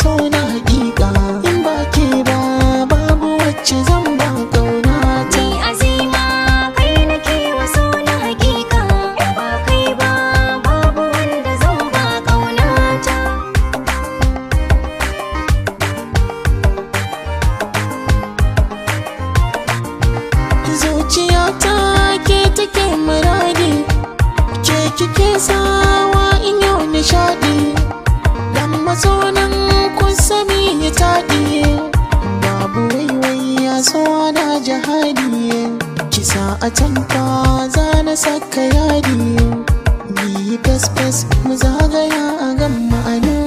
so na hakika. In ba ke ba babu wacce zan ba kaunata. Ni Azima kai nake wa so na hakika. In ba kai ba babu wanda zan ba kaunata. Zuciyata ke take muradi, ke kike sawa in yau nishadi. Dan masonan kun sami ya taɗi, babu waiwai ya so na jihadi. Kisa a tanka za na saka yadi, ni fes fes mu zagaya a gan ma'ana.